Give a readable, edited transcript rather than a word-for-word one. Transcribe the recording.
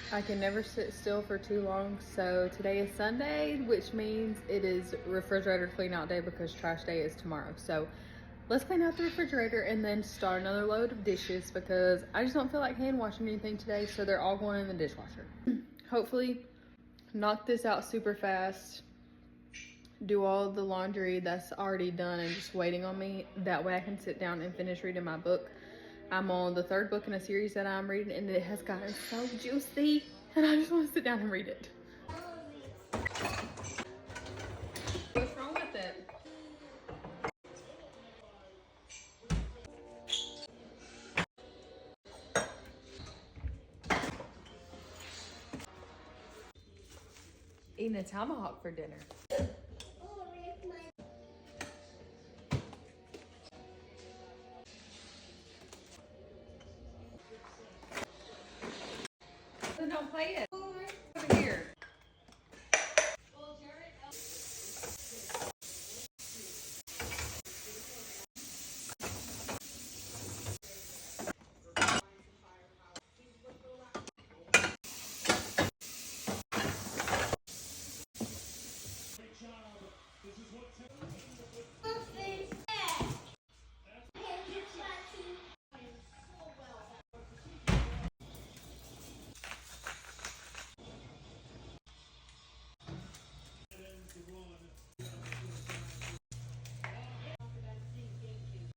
I can never sit still for too long, so today is Sunday, which means it is refrigerator clean out day because trash day is tomorrow. So let's clean out the refrigerator and then start another load of dishes because I just don't feel like hand washing anything today, so they're all going in the dishwasher. Hopefully knock this out super fast, do all the laundry that's already done and just waiting on me. That way I can sit down and finish reading my book. I'm on the third book in a series that I'm reading and it has gotten so juicy and I just want to sit down and read it. What's wrong with it? Eating a tomahawk for dinner. Then don't play it.